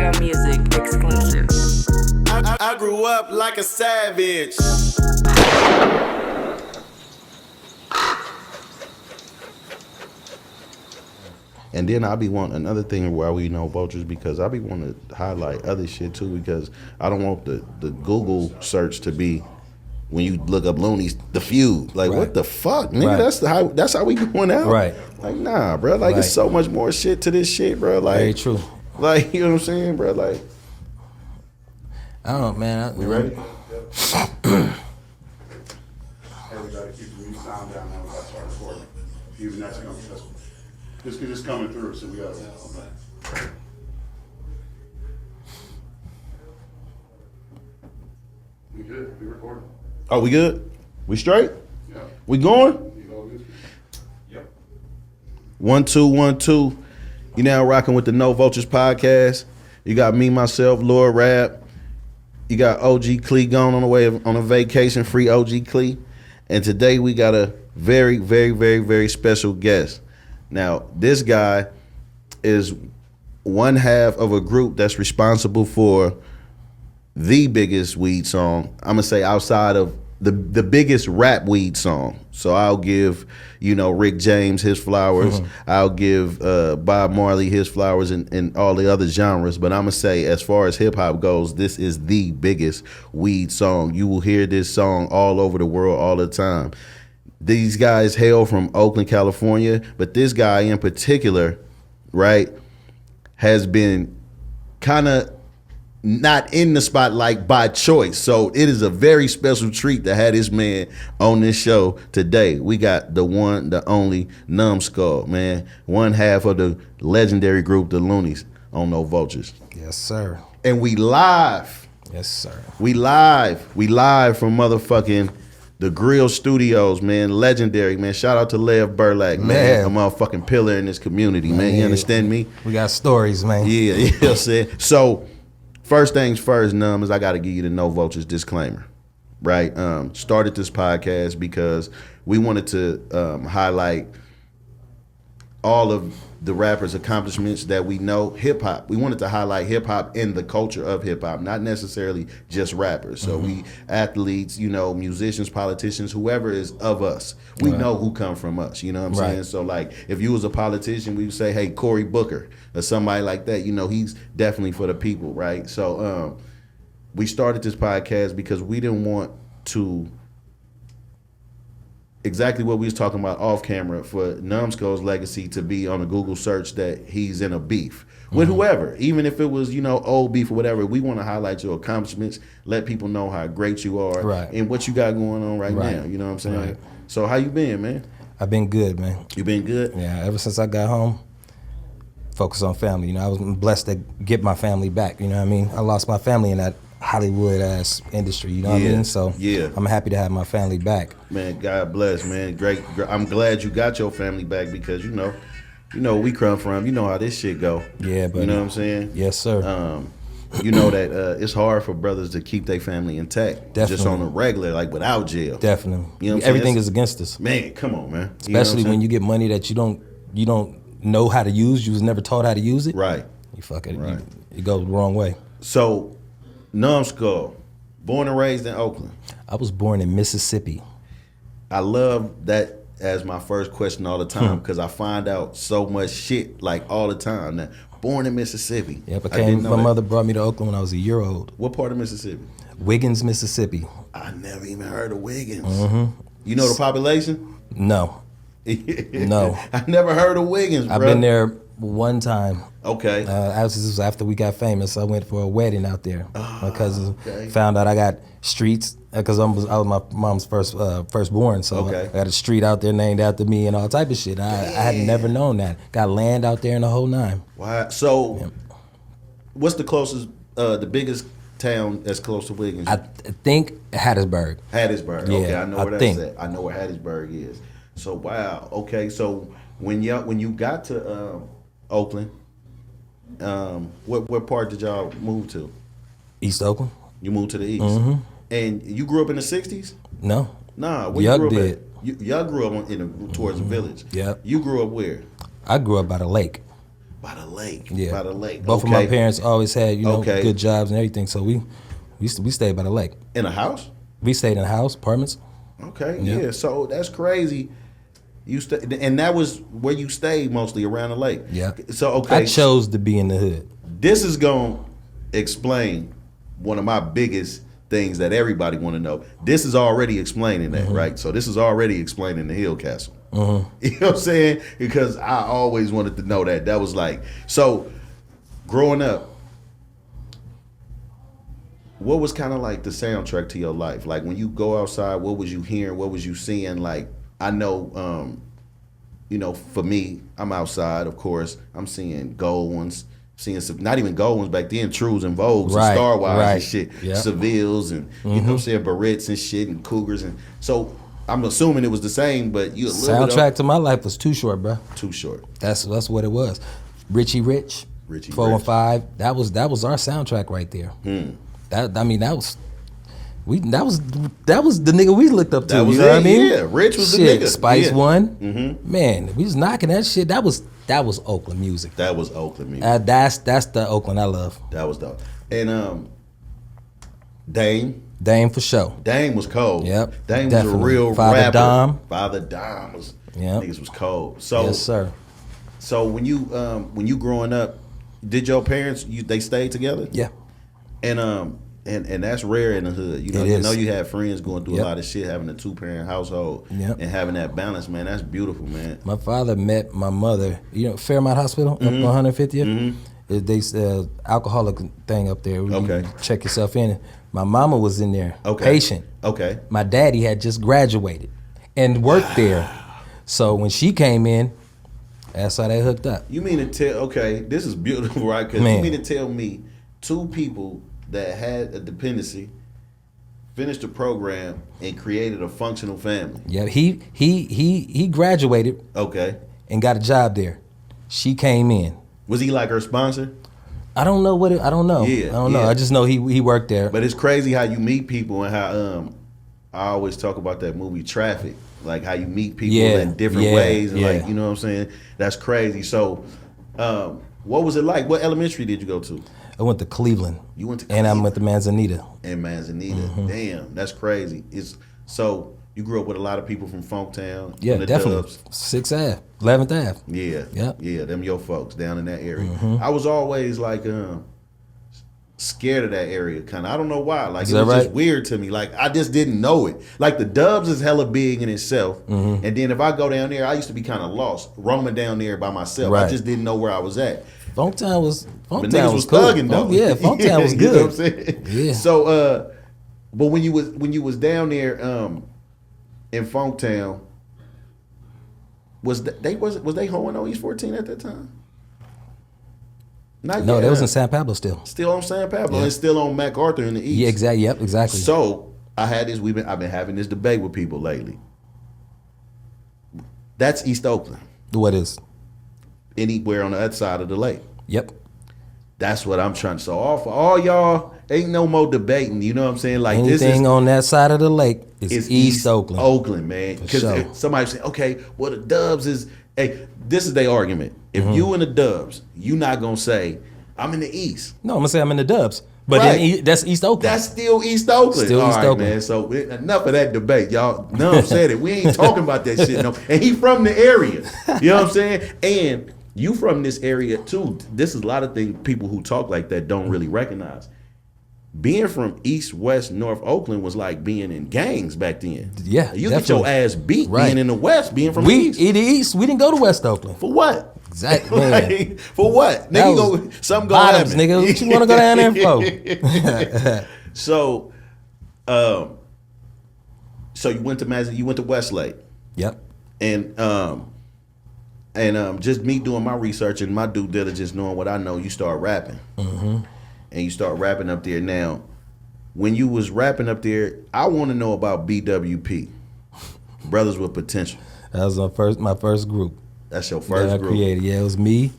Real Music exclusive. I grew up like a savage. And then I be wanting another thing where we know vultures, because I be wanting to highlight other shit too, because I don't want the Google search to be when you look up Luniz, the feud. Like, what the fuck, nigga? Right. That's how we going out. Right. Like, nah, bro. Like, it's so much more shit to this shit, bro. Like, very true. Like, you know what I'm saying, bro? Like, I don't know, man. We ready? Everybody keep the sound down now. That's our recording. Even that's coming. This is coming through, so we got to. We good? We recording? Oh, we good? We straight? Yeah. We going? You all good? Yep. 1 2 1 2. You now rocking with the No Vultures podcast. You got me, myself, Lord Rap. You got OG Clee going on the way on a vacation, free OG Clee. And today we got a very, very, very, very special guest. Now, this guy is one half of a group that's responsible for the biggest weed song. I'm gonna say outside of the biggest rap weed song. So I'll give, Rick James his flowers. I'll give Bob Marley his flowers and all the other genres. But I'm gonna say, as far as hip hop goes, this is the biggest weed song. You will hear this song all over the world all the time. These guys hail from Oakland, California, but this guy in particular, right, has been kind of not in the spotlight by choice. So it is a very special treat to have this man on this show today. We got the one, the only Numskull, man. One half of the legendary group, the Luniz, on No Vultures. Yes, sir. And we live. Yes, sir. We live from motherfucking the Grill Studios, man. Legendary, man. Shout out to Lev Burlack, man. A motherfucking pillar in this community, man. You understand me? We got stories, man. Yeah, you know what I'm saying? So, first things first, Num, is I got to give you the No Vultures disclaimer, right? Started this podcast because we wanted to highlight all of the rappers' accomplishments that we know. Hip hop. We wanted to highlight hip hop in the culture of hip hop, not necessarily just rappers. So we athletes, musicians, politicians, whoever is of us, we know who come from us. You know what I'm saying? So like, if you was a politician, we would say, hey, Cory Booker or somebody like that. He's definitely for the people, right? So we started this podcast because we didn't want to. Exactly what we was talking about off camera, for Numskull's legacy to be on a Google search that he's in a beef with whoever, even if it was, old beef or whatever. We want to highlight your accomplishments, let people know how great you are and what you got going on right now. You know what I'm saying? Right. So how you been, man? I've been good, man. You been good? Yeah, ever since I got home, focus on family. I was blessed to get my family back. You know what I mean? I lost my family in that Hollywood ass industry, you know what I mean? So I'm happy to have my family back. Man, God bless, man. Great. I'm glad you got your family back, because you know where we come from. You know how this shit go. Yeah, but you know what I'm saying? Yes, sir. You know that it's hard for brothers to keep their family intact. Definitely. Just on the regular, like without jail. Definitely. You know what I'm Everything saying? is against us. Man, come on, man. Especially when you get money that you don't know how to use. You was never taught how to use it. Right. You fuck it. Right. You go the wrong way. So, Numskull, born and raised in Oakland. I was born in Mississippi. I love that as my first question all the time, because I find out so much shit like all the time. Now, born in Mississippi. Yeah, my mother brought me to Oakland when I was a year old. What part of Mississippi? Wiggins, Mississippi. I never even heard of Wiggins. You know the population? No. No. I never heard of Wiggins, bro. I've been there one time. Okay. This was after we got famous. I went for a wedding out there. My cousin found out I got streets, because I was my mom's firstborn. So I got a street out there named after me and all type of shit. I had never known that. Got land out there in the whole nine. Wow. So what's the closest, the biggest town that's close to Wiggins? I think Hattiesburg. Hattiesburg. Yeah, Okay, I know where that's at. I know where Hattiesburg is. So wow. Okay. So when you got to Oakland, what part did y'all move to? East Oakland. You moved to the east, and you grew up in the '60s? No. Nah, where Yuck you grew up did. Y'all grew up towards the village. Yep. You grew up where? I grew up by the lake. By the lake. Yeah, By the lake. Both of my parents always had good jobs and everything, so we stayed by the lake. In a house? We stayed in a house, apartments. Okay, yeah. So that's crazy. You and that was where you stayed mostly, around the lake. Yeah. So okay, I chose to be in the hood. This is gonna explain one of my biggest things that everybody want to know. This is already explaining that, right? So this is already explaining the Hillcastle. You know what I'm saying? Because I always wanted to know that. That was like, so growing up, what was kind of like the soundtrack to your life? Like when you go outside, what was you hearing? What was you seeing? Like, I know, for me, I'm outside, of course. I'm seeing gold ones, seeing some, not even gold ones back then, Trues and Vogues and Star Wires and shit, Sevilles and, you know what I'm saying, Barrettes and shit and Cougars. And so I'm assuming it was the same, but you a little soundtrack to my life was Too Short, bro. Too Short. That's what it was. Richie Rich, 415. That was our soundtrack right there. That was the nigga we looked up to. That was you know what I mean? Yeah, Rich was the nigga. Spice One, man, we was knocking that shit. That was Oakland music. That was Oakland music. That's the Oakland I love. That was dope. And Dame for sure. Dame was cold. Yep, Dame definitely. was a real Father rapper. Dom. Father Dom was. Niggas was cold. So yes, sir. So when you growing up, did your parents they stayed together? Yeah. And that's rare in the hood. You know, you had friends going through a lot of shit, having a 2-parent household and having that balance, man. That's beautiful, man. My father met my mother, Fairmount Hospital up on 150th. They alcoholic thing up there. You check yourself in. My mama was in there, patient. Okay. My daddy had just graduated and worked there. So when she came in, that's how they hooked up. You mean to tell, this is beautiful, right? Because you mean to tell me 2 people that had a dependency finished the program and created a functional family. Yeah, he graduated. And got a job there. She came in. Was he like her sponsor? I don't know I don't know. Yeah, I don't know. I just know he worked there. But it's crazy how you meet people and how I always talk about that movie Traffic, like how you meet people in different ways and like, you know what I'm saying? That's crazy. So what was it like? What elementary did you go to? I went to Cleveland. You went to Cleveland? And I went to Manzanita. And Manzanita. Damn, that's crazy. So you grew up with a lot of people from Funktown? Yeah, definitely. Dubs. 6th Ave, 11th Ave. Yeah, them your folks down in that area. I was always like scared of that area, kind of. I don't know why. Like, it was just weird to me. Like, I just didn't know it. Like, the Dubs is hella big in itself. And then if I go down there, I used to be kind of lost, roaming down there by myself. I just didn't know where I was at. Funktown was cool. Thugging though. Funktown was good. You know what I'm saying? Yeah. So, but when you was down there in Funktown, was they hoeing on East 14 at that time? Not no, yet. They was in San Pablo still. Still on San Pablo and still on MacArthur in the east. Yeah, exactly. Yep, exactly. So I had this. I've been having this debate with people lately. That's East Oakland. What is? Anywhere on the other side of the lake. Yep. That's what I'm trying to. So all y'all, ain't no more debating. You know what I'm saying? Like, anything on that side of the lake is East Oakland. Oakland, man. Because somebody say, okay, well, the Dubs is. Hey, this is their argument. If you in the Dubs, you not gonna say I'm in the East. No, I'm gonna say I'm in the Dubs. But then that's East Oakland. That's still East Oakland. Still all East right, Oakland. Man. So enough of that debate, y'all. Num said it. We ain't talking about that shit no. And he from the area. You know what I'm saying? And you from this area too. This is a lot of things people who talk like that don't really recognize. Being from East, West, North Oakland was like being in gangs back then. Yeah, you get your ass beat being in the West, being from the East. The East, we didn't go to West Oakland. For what? Exactly. Like, for what? Nigga, something gonna bottoms, happen. Nigga, what you want to go down there for? So, so you went to Westlake. Yep. And just me doing my research and my due diligence, knowing what I know, you start rapping. And you start rapping up there. Now, when you was rapping up there, I want to know about BWP, Brothers with Potential. That was my first group. That's your first group. Created. Yeah, it was me.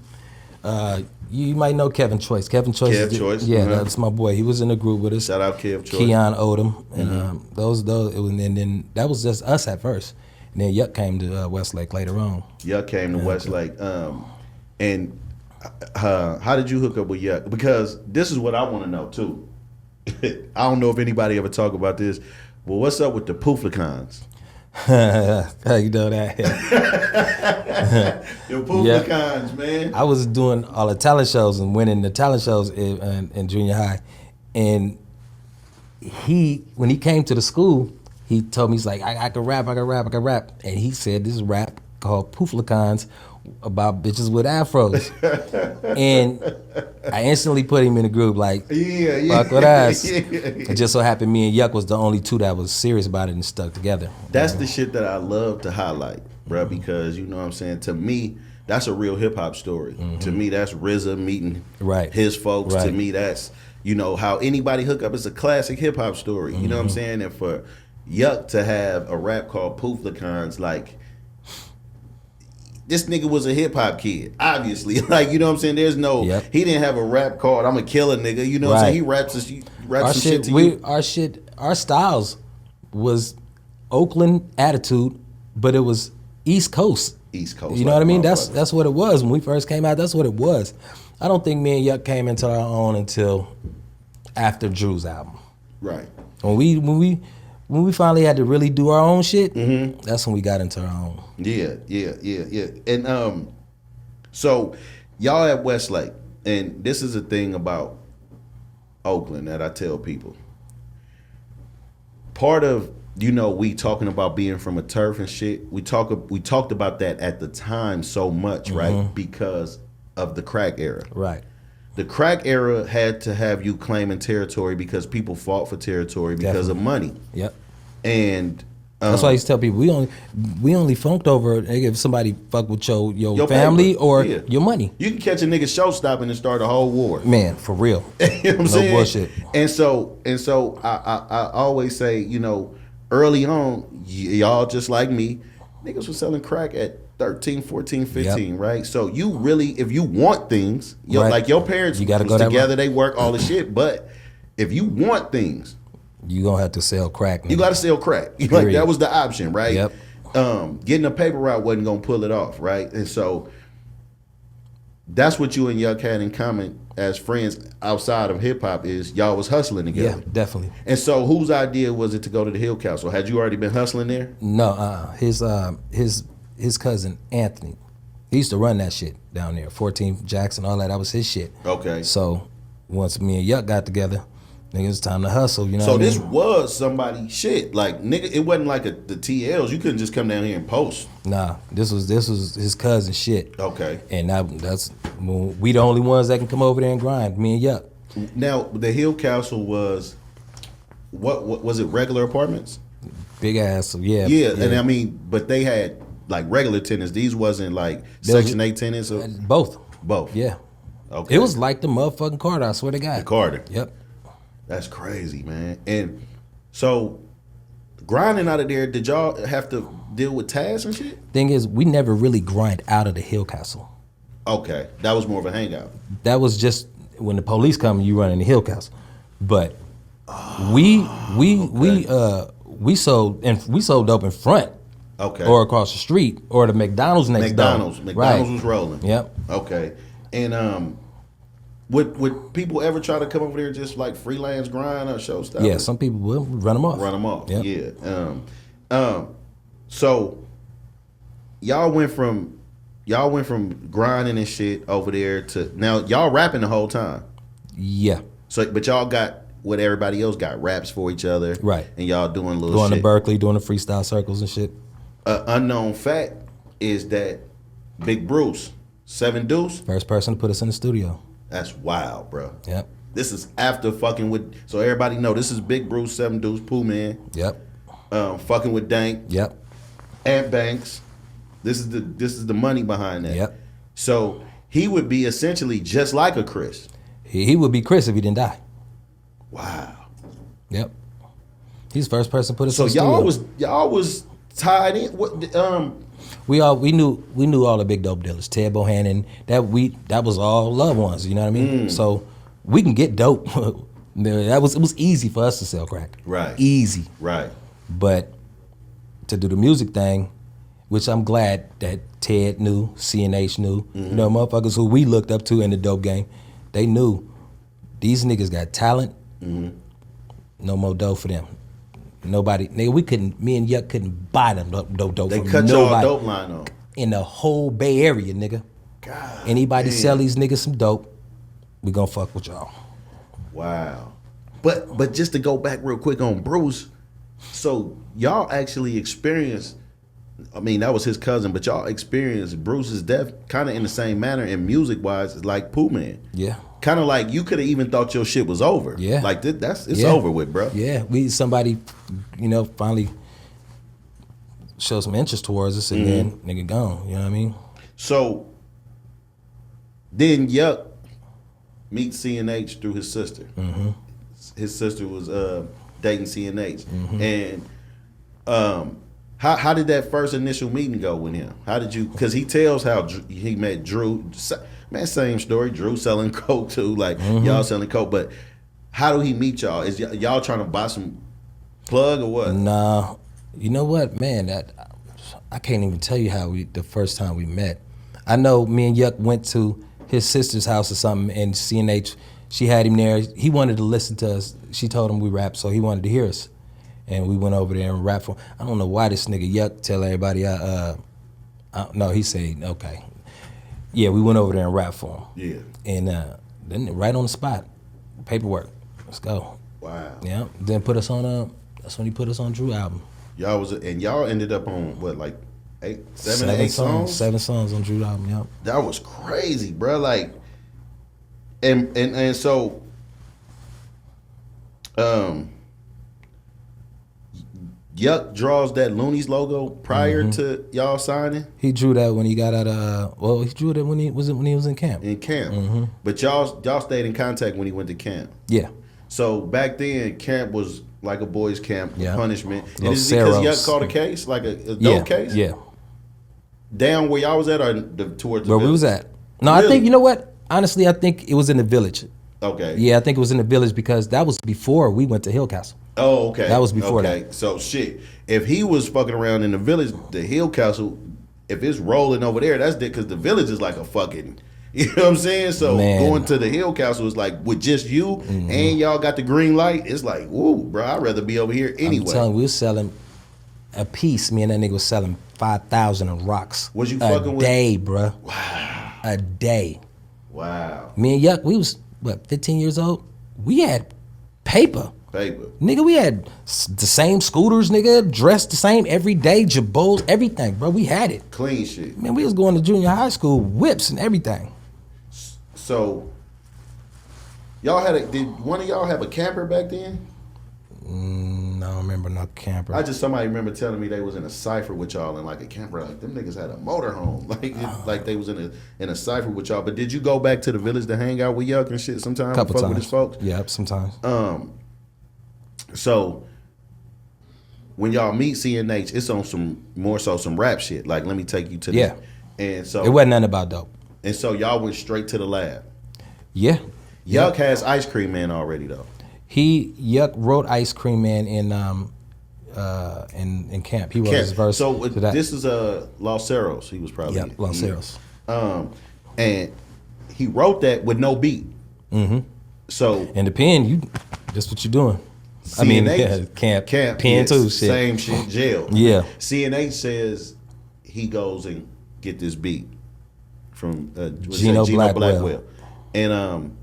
You might know Kevin Choice. Kevin Choice. Yeah, that's my boy. He was in the group with us. Shout out Kev Choice. Keon Odom, and those. And then that was just us at first. And then Yuck came to Westlake later on. Yuck came to Westlake, and How did you hook up with Yuck? Because this is what I want to know too. I don't know if anybody ever talk about this. Well, what's up with the pooflicons? How you know that? The pooflicons, man. I was doing all the talent shows and winning the talent shows in junior high, and when he came to the school, he told me, he's like, I can rap, and he said this rap called Pooflicons about bitches with afros. And I instantly put him in the group like, fuck with us. It just so happened me and Yuck was the only two that was serious about it and stuck together. That's the shit that I love to highlight, bro, because you know what I'm saying, to me, that's a real hip hop story. To me, that's RZA meeting his folks. To me, that's, you know, how anybody hook up is a classic hip hop story. You know what I'm saying? And for Yuck to have a rap called Pooflicons, like, this nigga was a hip hop kid, obviously. Like, you know what I'm saying? There's no, he didn't have a rap called "I'm a killer nigga." You know what I'm saying? He raps some shit to you. Our styles was Oakland attitude, but it was East Coast. East Coast. You know what I mean? That's what it was when we first came out. That's what it was. I don't think me and Yuck came into our own until after Drew's album. Right. When we finally had to really do our own shit, that's when we got into our own. Yeah. And so y'all at Westlake, and this is a thing about Oakland that I tell people. Part of, you know, we talking about being from a turf and shit, we talked about that at the time so much, right? Because of the crack era. Right. The crack era had to have you claiming territory because people fought for territory because of money. Yep. And that's why I used to tell people we only funked over if somebody fuck with your family paper, or your money. You can catch a nigga show stopping and start a whole war. Man, for real. You know what I'm saying? Bullshit. And so I always say, you know, early on, y'all just like me, niggas was selling crack at 13, 14, 15, right? So you really, if you want things, like your parents was together, they work all the shit, but if you want things, you gonna have to sell crack. You gotta sell crack. Like that was the option, right? Yep. Getting a paper route wasn't gonna pull it off, right? And so that's what you and Yuck had in common as friends outside of hip hop is y'all was hustling together. Yeah, definitely. And so whose idea was it to go to the Hillcastle? Had you already been hustling there? No, his cousin Anthony, he used to run that shit down there, 14 Jackson, all that. That was his shit. Okay. So once me and Yuck got together, nigga, it's time to hustle, you know what I mean? So this was somebody's shit. Like, nigga, it wasn't like the TLs. You couldn't just come down here and post. Nah, this was his cousin shit. Okay. And that's we the only ones that can come over there and grind, me and Yuck. Now, the Hillcastle was, what was it, regular apartments? Big ass, yeah. Yeah, and I mean, but they had like regular tenants. These wasn't like Section 8 tenants? Or? Both. Yeah. Okay. It was like the motherfucking Carter, I swear to God. The Carter. Yep. That's crazy, man. And so, grinding out of there, did y'all have to deal with tasks and shit? Thing is, we never really grind out of the Hillcastle. Okay, that was more of a hangout. That was just when the police come, you run in the Hillcastle. But we sold dope in front. Okay. Or across the street, or the McDonald's next door. McDonald's was rolling. Yep. Okay. And would people ever try to come over there just like freelance grind or show stuff? Yeah, some people will run them off. Yep. Yeah. So y'all went from grinding and shit over there to now y'all rapping the whole time. Yeah. So but y'all got what everybody else got, raps for each other. Right. And y'all doing little going shit. To Berkeley, doing the freestyle circles and shit. Unknown fact is that Big Bruce, 7 Deuce, first person to put us in the studio. That's wild, bro. Yep. This is after fucking with. So everybody know this is Big Bruce, 7 Deuce, Pooh Man. Yep. Fucking with Dank. Yep. And Banks. This is the money behind that. Yep. So he would be essentially just like a Chris. He would be Chris if he didn't die. Wow. Yep. He's the first person to put us so in the studio. So y'all was tied in. What? We knew all the big dope dealers, Ted Bohannon. That was all loved ones. You know what I mean? So we can get dope. It was easy for us to sell crack. Right. Easy. Right. But to do the music thing, which I'm glad that Ted knew, C&H knew. You know, motherfuckers who we looked up to in the dope game, they knew these niggas got talent. No more dough for them. Nobody, nigga, me and Yuck couldn't buy them dope They from cut nobody y'all dope line on. in the whole Bay Area, nigga. God Anybody damn. sell these niggas some dope, we gonna fuck with y'all. Wow. But just to go back real quick on Bruce, so y'all actually experienced, I mean, that was his cousin, but y'all experienced Bruce's death kind of in the same manner and music-wise like Pooh Man. Yeah. Kind of like you could have even thought your shit was over. Yeah. Like it's Yeah. over with, bro. Yeah, somebody, finally showed some interest towards us, and then nigga gone. You know what I mean? So then Yuck meets C&H through his sister. His sister was dating C&H. And how did that first initial meeting go with him? How did you, because he tells how he met Drew. Man, same story. Drew selling coke too, like y'all selling coke. But how do he meet y'all? Is y'all trying to buy some plug or what? Nah, you know what, man? That I can't even tell you how the first time we met. I know me and Yuck went to his sister's house or something, and C&H, she had him there. He wanted to listen to us. She told him we rap, so he wanted to hear us, and we went over there and rapped for him. I don't know why this nigga Yuck tell everybody. No, he said okay. Yeah, we went over there and rapped for him. Yeah. And then right on the spot, paperwork. Let's go. Wow. Yeah. Then put us on. That's when he put us on Drew album. Y'all ended up on what, like seven or eight songs? 7 songs on Drew album. Yep. That was crazy, bro. Like, and so, Yuck draws that Luniz logo prior to y'all signing He drew that when he got out of. He drew that when he was in camp. in camp. But y'all stayed in contact when he went to camp. Yeah. So back then, camp was like a boys' camp, Yeah. punishment. And Los is it because Ceros. Yuck caught a case, like a Yeah. dope case? Yeah. Down where y'all was at, or towards the Where we village? was at. No, I Really? think, you know what? Honestly, I think it was in the village. Okay. Yeah, I think it was in the village because that was before we went to Hillcastle. Oh, okay. That was before that. So shit, if he was fucking around in the village, the Hillcastle, if it's rolling over there, that's because the village is like a fucking, you know what I'm saying? So Man. going to the Hillcastle is like with just you and y'all got the green light. It's like, woo, bro, I'd rather be over here anyway. I'm telling you, we was selling a piece. Me and that nigga was selling 5,000 of rocks. Was you fucking with- a day, bruh? Wow. A day. Wow. Me and Yuck, we was 15 years old. We had paper. Paper. Nigga, we had the same scooters, nigga, dressed the same every day, jabots, everything, bro. We had it. Clean shit. Man, we was going to junior high school, whips and everything. So y'all did one of y'all have a camper back then? I don't remember no camper. Somebody remember telling me they was in a cipher with y'all in like a camper. Like them niggas had a motorhome. Like they was in a cipher with y'all. But did you go back to the village to hang out with Yuck and shit sometimes? Couple fuck times. with his folks? Yeah, sometimes. So when y'all meet C&H, it's on some rap shit. Like, let me take you to Yeah. And so It wasn't nothing about dope. And so y'all went straight to the lab. Yeah. Yuck has Ice Cream Man already though. Yuck wrote Ice Cream Man in camp. He wrote his verse. So to that. this is Los Ceros. He was probably Los Ceros. And he wrote that with no beat. So And the pen, that's what you're doing. C&H, camp pen yes, too. Shit. Same shit, jail. Yeah. C&H says he goes and get this beat from Gino Blackwell. And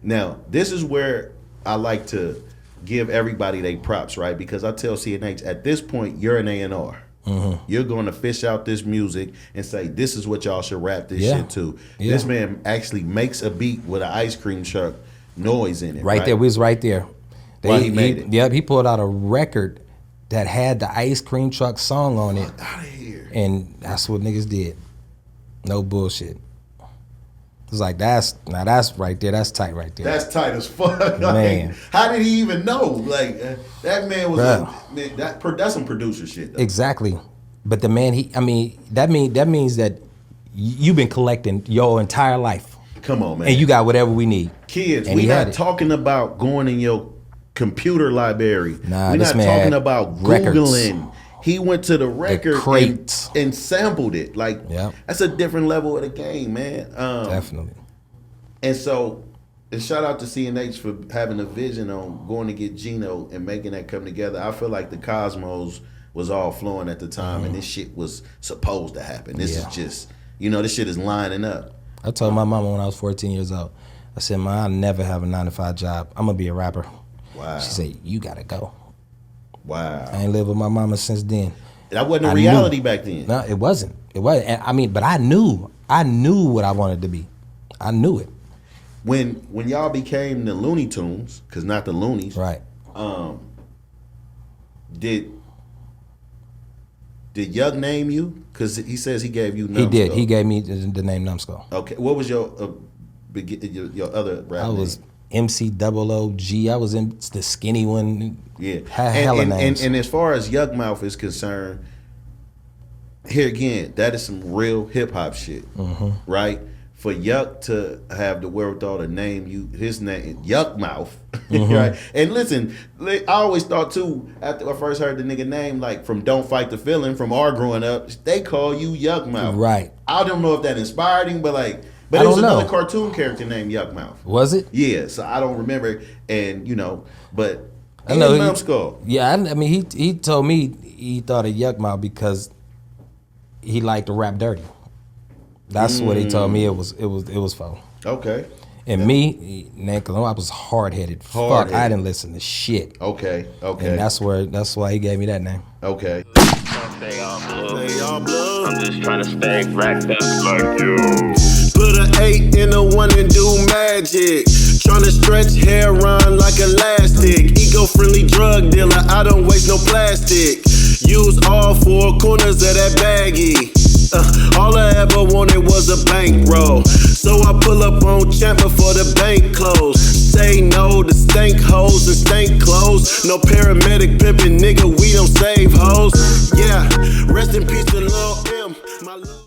now this is where I like to give everybody their props, right? Because I tell C&H at this point you're an A&R. You're going to fish out this music and say this is what y'all should rap this shit to. Yeah. This man actually makes a beat with an ice cream truck noise in it. Right there, we was right there. While he made it. Yep, he pulled out a record that had the ice cream truck song on it. Out of here. And that's what niggas did. No bullshit. It's like that's right there. That's tight right there. That's tight as fuck. Man. How did he even know? Like that man was Bruh. that's some producer shit though. Exactly. But the man, that means that you've been collecting your entire life. Come on, man. And you got whatever we need. Kids, and we had not it. talking about going in your computer library. Nah, We're this not man talking had about records. Googling He went to the record crates. and sampled it. Like, Yep. that's a different level of the game, man. Definitely. And so, and shout out to C&H for having a vision on going to get Gino and making that come together. I feel like the cosmos was all flowing at the time, and this shit was supposed to happen. This is just, this shit is lining up. I told my mama when I was 14 years old, I said, "Ma, I'll never have a 9-to-5 job. I'm gonna be a rapper." Wow. She said, "You gotta go." Wow. I ain't lived with my mama since then. That wasn't a reality back then. No, it wasn't. It wasn't. I mean, but I knew what I wanted to be. I knew it. When y'all became the Looney Tunes, because not the Loonies, Right. Did Yuck name you? Because he says he gave you Numskull. He did. He gave me the name Numskull. Okay. What was your other rap I name? was MCOOG. I was in the skinny one. Yeah. Had hella names. And as far as Yukmouth is concerned, here again, that is some real hip hop shit, right? For Yuck to have the wherewithal to name his name Yukmouth, right? And listen, I always thought too, after I first heard the nigga name, like from Don't Fight the Feeling, from our growing up, they call you Yukmouth. Right. I don't know if that inspired him, but it I was don't know. another cartoon character named Yukmouth. Was it? Yeah, so I don't remember, and but I know Numskull. Yeah, I mean, he told me he thought of Yukmouth because he liked to rap dirty. That's what he told me it was for. Okay. And me, man, cause I was hard-headed. Fuck, I didn't listen to shit. Okay. And that's why he gave me that name. Okay. Stay all blue. I'm just trying to stay racked up like you. Put an 8 in a 1 and do magic. Tryna stretch hair on like elastic. Eco-friendly drug dealer, I don't waste no plastic. Use all 4 corners of that baggie. All I ever wanted was a bankroll. So I pull up on Champ before the bank close. Say no to stank hoes and stank clothes. No paramedic pimpin', nigga, we don't save hoes. Yeah, rest in peace to Lil' M. My